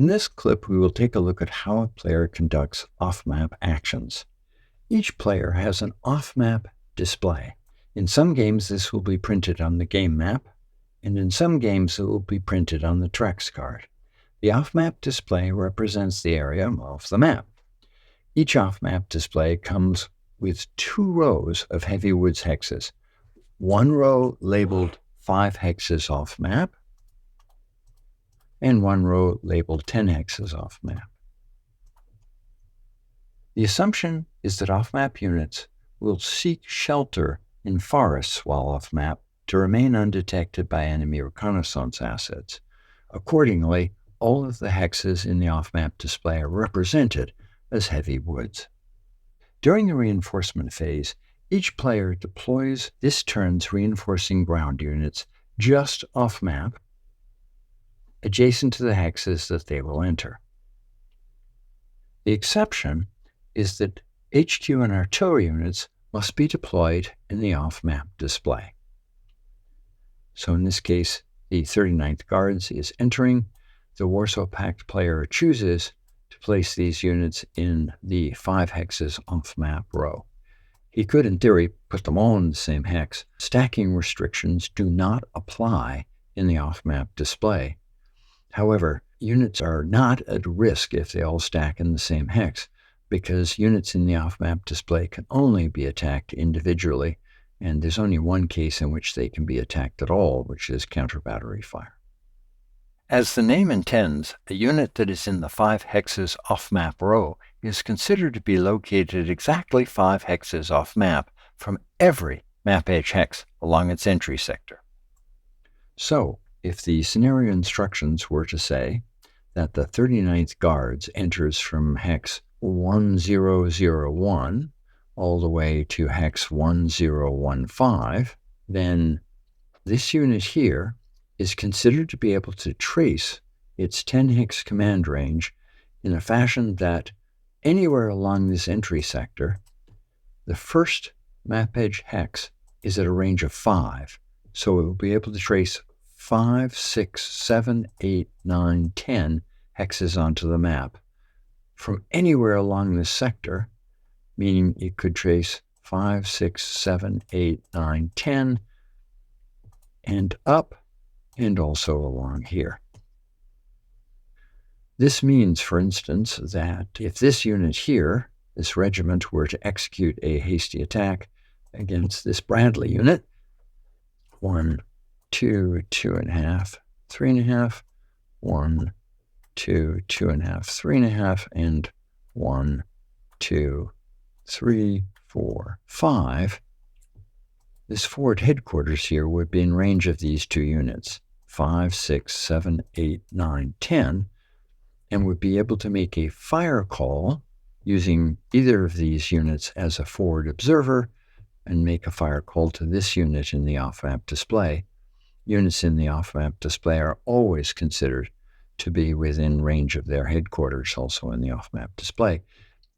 In this clip, we will take a look at how a player conducts off-map actions. Each player has an off-map display. In some games, this will be printed on the game map, and in some games, it will be printed on the Trex card. The off-map display represents the area of the map. Each off-map display comes with 2 rows of heavy woods hexes. One row labeled 5 hexes off-map, and one row labeled 10 hexes off-map. The assumption is that off-map units will seek shelter in forests while off-map to remain undetected by enemy reconnaissance assets. Accordingly, all of the hexes in the off-map display are represented as heavy woods. During the reinforcement phase, each player deploys this turn's reinforcing ground units just off-map, adjacent to the hexes that they will enter. The exception is that HQ and artillery units must be deployed in the off-map display. So in this case, the 39th Guards is entering. The Warsaw Pact player chooses to place these units in the 5 hexes off-map row. He could, in theory, put them all in the same hex. Stacking restrictions do not apply in the off-map display. However, units are not at risk if they all stack in the same hex, because units in the off-map display can only be attacked individually, and there's only one case in which they can be attacked at all, which is counter-battery fire. As the name intends, a unit that is in the 5 hexes off-map row is considered to be located exactly 5 hexes off-map from every map edge hex along its entry sector. So, if the scenario instructions were to say that the 39th Guards enters from hex 1001 all the way to hex 1015, then this unit here is considered to be able to trace its 10 hex command range in a fashion that anywhere along this entry sector, the first map edge hex is at a range of 5. So it will be able to trace 5, 6, 7, 8, 9, 10 hexes onto the map from anywhere along this sector, meaning it could trace 5, 6, 7, 8, 9, 10, and up, and also along here. This means, for instance, that if this unit here, this regiment, were to execute a hasty attack against this Bradley unit, 1, 2, 2.5, 3.5, 1, 2, 2.5, 3.5, and 1, 2, 3, 4, 5. This forward headquarters here would be in range of these 2 units, 5, 6, 7, 8, 9, 10, and would be able to make a fire call using either of these units as a forward observer and make a fire call to this unit in the off-map display. Units in the off-map display are always considered to be within range of their headquarters, also in the off-map display.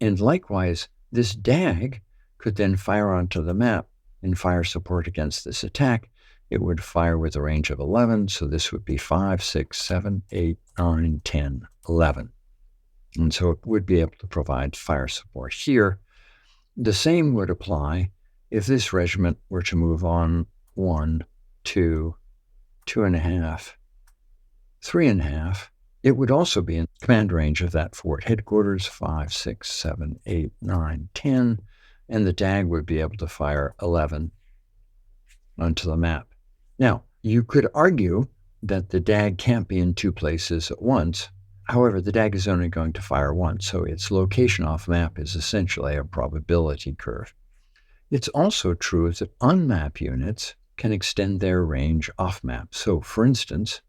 And likewise, this DAG could then fire onto the map in fire support against this attack. It would fire with a range of 11, so this would be 5, 6, 7, 8, 9, 10, 11. And so it would be able to provide fire support here. The same would apply if this regiment were to move on 1, 2, 2.5, 3.5. It would also be in command range of that forward headquarters, 5, 6, 7, 8, 9, 10, and the DAG would be able to fire 11 onto the map. Now, you could argue that the DAG can't be in 2 places at once. However, the DAG is only going to fire once, so its location off-map is essentially a probability curve. It's also true that on-map units can extend their range off-map. So, for instance,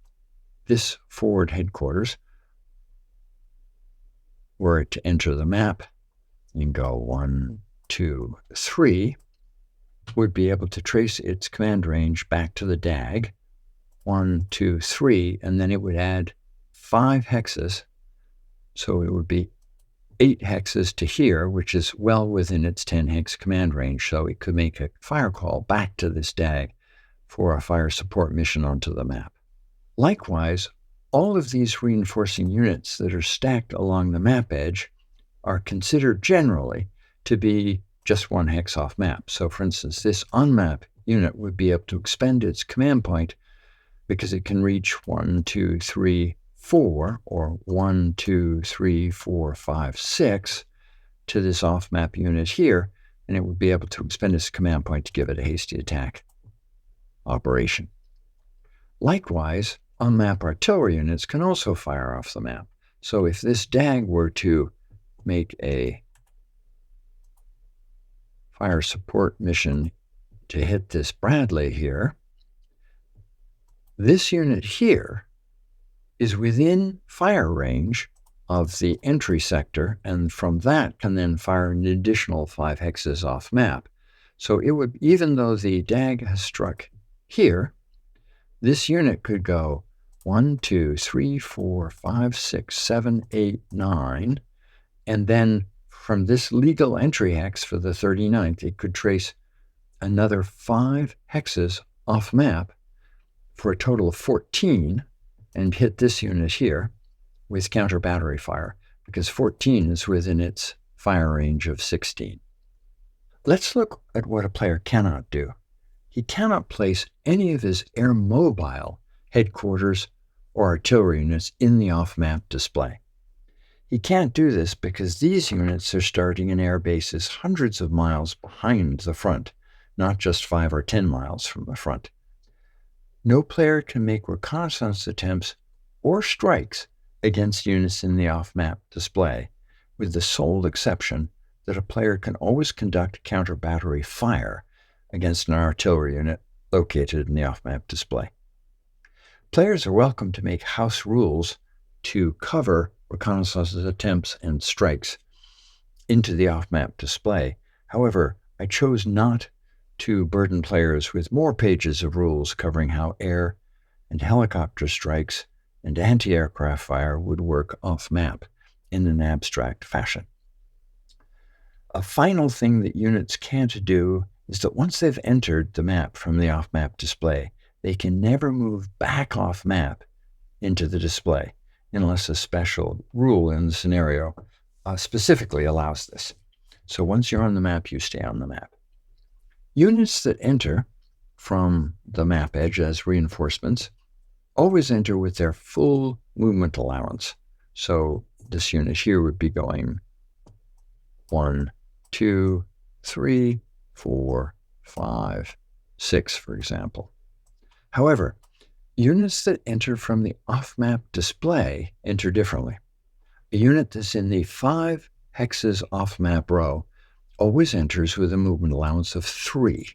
this forward headquarters, were it to enter the map and go 1, 2, 3, would be able to trace its command range back to the DAG, 1, 2, 3, and then it would add 5 hexes. So it would be 8 hexes to here, which is well within its 10 hex command range. So it could make a fire call back to this DAG for a fire support mission onto the map. Likewise, All of these reinforcing units that are stacked along the map edge are considered generally to be just one hex off map. So for instance, this on-map unit would be able to expend its command point because it can reach 1, 2, 3, 4, or 1, 2, 3, 4, 5, 6 to this off-map unit here, and it would be able to expend its command point to give it a hasty attack operation. Likewise, on-map artillery units can also fire off the map. So if this DAG were to make a fire support mission to hit this Bradley here, this unit here is within fire range of the entry sector, and from that can then fire an additional 5 hexes off map. So it would, even though the DAG has struck here, this unit could go 1, 2, 3, 4, 5, 6, 7, 8, 9, and then from this legal entry hex for the 39th, it could trace another 5 hexes off map for a total of 14 and hit this unit here with counter battery fire, because 14 is within its fire range of 16. Let's look at what a player cannot do. He cannot place any of his air mobile headquarters or artillery units in the off-map display. He can't do this because these units are starting in air bases hundreds of miles behind the front, not just 5 or 10 miles from the front. No player can make reconnaissance attempts or strikes against units in the off-map display, with the sole exception that a player can always conduct counter-battery fire against an artillery unit located in the off-map display. Players are welcome to make house rules to cover reconnaissance attempts and strikes into the off-map display. However, I chose not to burden players with more pages of rules covering how air and helicopter strikes and anti-aircraft fire would work off-map in an abstract fashion. A final thing that units can't do is that once they've entered the map from the off-map display, they can never move back off-map into the display unless a special rule in the scenario specifically allows this. So once you're on the map, you stay on the map. Units that enter from the map edge as reinforcements always enter with their full movement allowance. So this unit here would be going 1, 2, 3, 4, 5, 6, for example. However, units that enter from the off-map display enter differently. A unit that's in the 5 hexes off-map row always enters with a movement allowance of 3.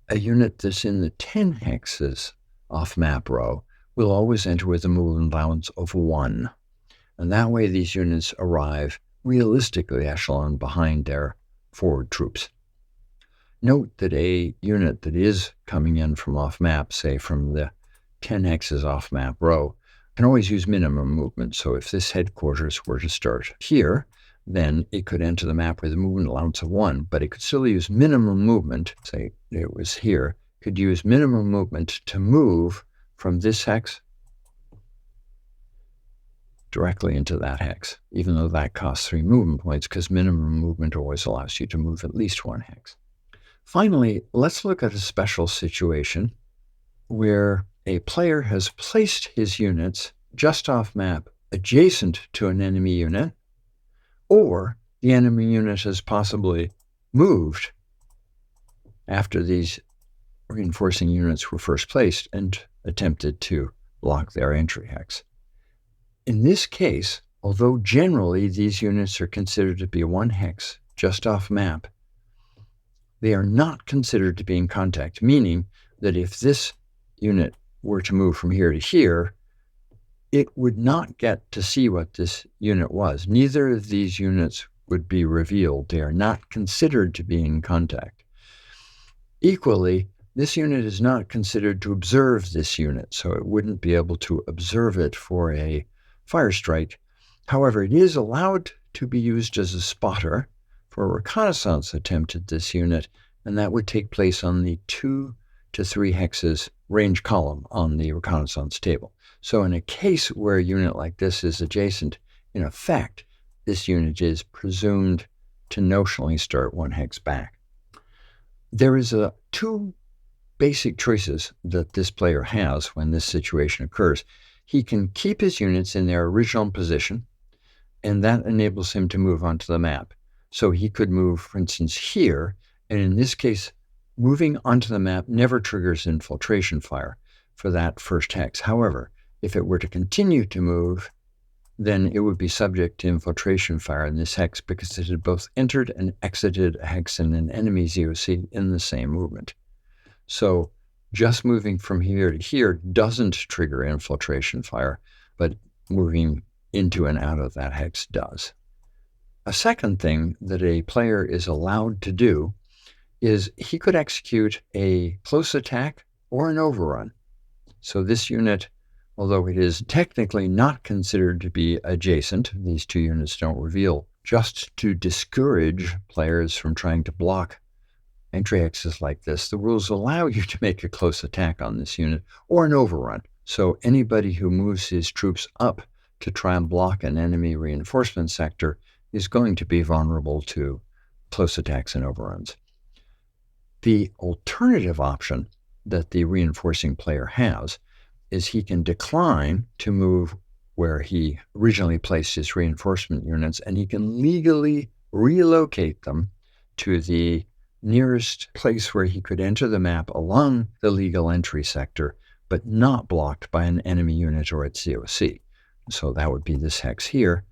A unit that's in the 10 hexes off-map row will always enter with a movement allowance of 1. And that way these units arrive realistically echelon behind their forward troops. Note that a unit that is coming in from off-map, say from the 10 hexes off-map row, can always use minimum movement. So if this headquarters were to start here, then it could enter the map with a movement allowance of 1, but it could still use minimum movement, say it was here, could use minimum movement to move from this hex directly into that hex, even though that costs 3 movement points, because minimum movement always allows you to move at least 1 hex. Finally, let's look at a special situation where a player has placed his units just off map adjacent to an enemy unit, or the enemy unit has possibly moved after these reinforcing units were first placed and attempted to block their entry hex. In this case, although generally these units are considered to be 1 hex just off map, they are not considered to be in contact, meaning that if this unit were to move from here to here, it would not get to see what this unit was. Neither of these units would be revealed. They are not considered to be in contact. Equally, this unit is not considered to observe this unit, so it wouldn't be able to observe it for a fire strike. However, it is allowed to be used as a spotter for a reconnaissance attempt at this unit, and that would take place on the 2 to 3 hexes range column on the reconnaissance table. So in a case where a unit like this is adjacent, in effect, this unit is presumed to notionally start 1 hex back. There is two basic choices that this player has when this situation occurs. He can keep his units in their original position, and that enables him to move onto the map. So he could move, for instance, here, and in this case, moving onto the map never triggers infiltration fire for that first hex. However, if it were to continue to move, then it would be subject to infiltration fire in this hex because it had both entered and exited a hex in an enemy ZOC in the same movement. So just moving from here to here doesn't trigger infiltration fire, but moving into and out of that hex does. A second thing that a player is allowed to do is he could execute a close attack or an overrun. So this unit, although it is technically not considered to be adjacent, these two units don't reveal, just to discourage players from trying to block entry hexes like this, the rules allow you to make a close attack on this unit or an overrun. So anybody who moves his troops up to try and block an enemy reinforcement sector is going to be vulnerable to close attacks and overruns. The alternative option that the reinforcing player has is he can decline to move where he originally placed his reinforcement units, and he can legally relocate them to the nearest place where he could enter the map along the legal entry sector, but not blocked by an enemy unit or its COC. So that would be this hex here.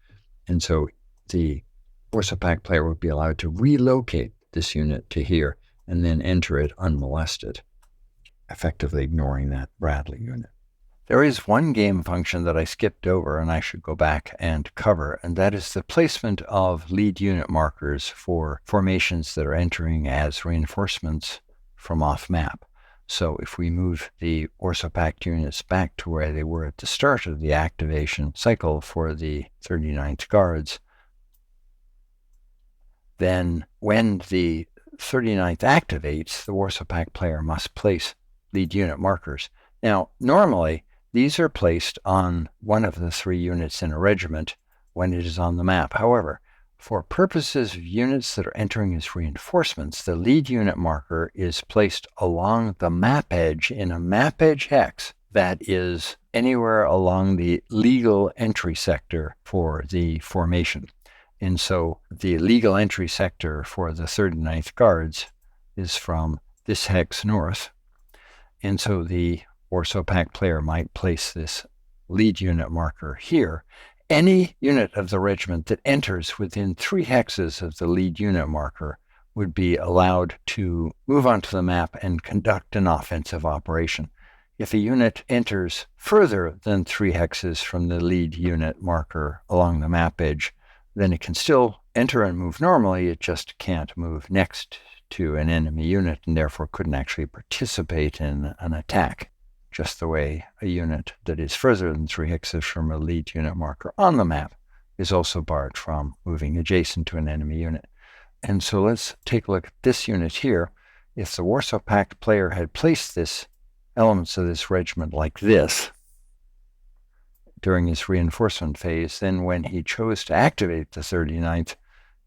And so the Warsaw Pact player would be allowed to relocate this unit to here and then enter it unmolested, effectively ignoring that Bradley unit. There is one game function that I skipped over and I should go back and cover, and that is the placement of lead unit markers for formations that are entering as reinforcements from off map. So if we move the Warsaw Pact units back to where they were at the start of the activation cycle for the 39th Guards, then when the 39th activates, the Warsaw Pact player must place lead unit markers. Now, normally, these are placed on one of the 3 units in a regiment when it is on the map. However, for purposes of units that are entering as reinforcements, the lead unit marker is placed along the map edge in a map edge hex that is anywhere along the legal entry sector for the formation. And so the legal entry sector for the 39th Guards is from this hex north. And so the Warsaw Pact player might place this lead unit marker here. Any unit of the regiment that enters within 3 hexes of the lead unit marker would be allowed to move onto the map and conduct an offensive operation. If a unit enters further than 3 hexes from the lead unit marker along the map edge, then it can still enter and move normally, it just can't move next to an enemy unit and therefore couldn't actually participate in an attack, just the way a unit that is further than 3 hexes from a lead unit marker on the map is also barred from moving adjacent to an enemy unit. And so let's take a look at this unit here. If the Warsaw Pact player had placed this elements of this regiment like this during his reinforcement phase, then when he chose to activate the 39th,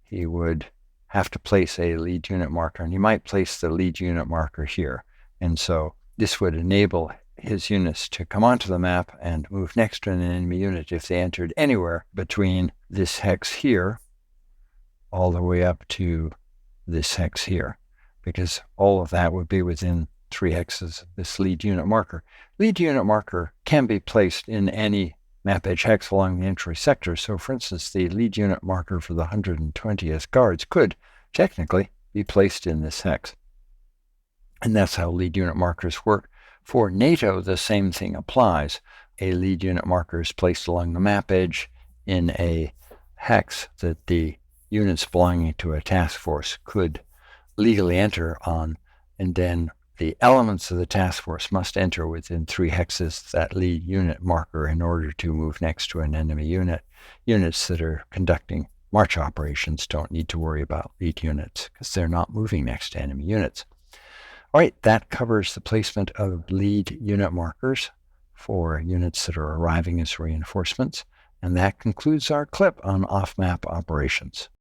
he would have to place a lead unit marker, and he might place the lead unit marker here. And so this would enable his units to come onto the map and move next to an enemy unit if they entered anywhere between this hex here all the way up to this hex here, because all of that would be within 3 hexes of this lead unit marker. Lead unit marker can be placed in any map edge hex along the entry sector. So for instance, the lead unit marker for the 120th Guards could technically be placed in this hex. And that's how lead unit markers work. For NATO, the same thing applies. A lead unit marker is placed along the map edge in a hex that the units belonging to a task force could legally enter on, and then the elements of the task force must enter within 3 hexes that lead unit marker in order to move next to an enemy unit. Units that are conducting march operations don't need to worry about lead units because they're not moving next to enemy units. All right, that covers the placement of lead unit markers. for units that are arriving as reinforcements. And that concludes our clip on off-map operations.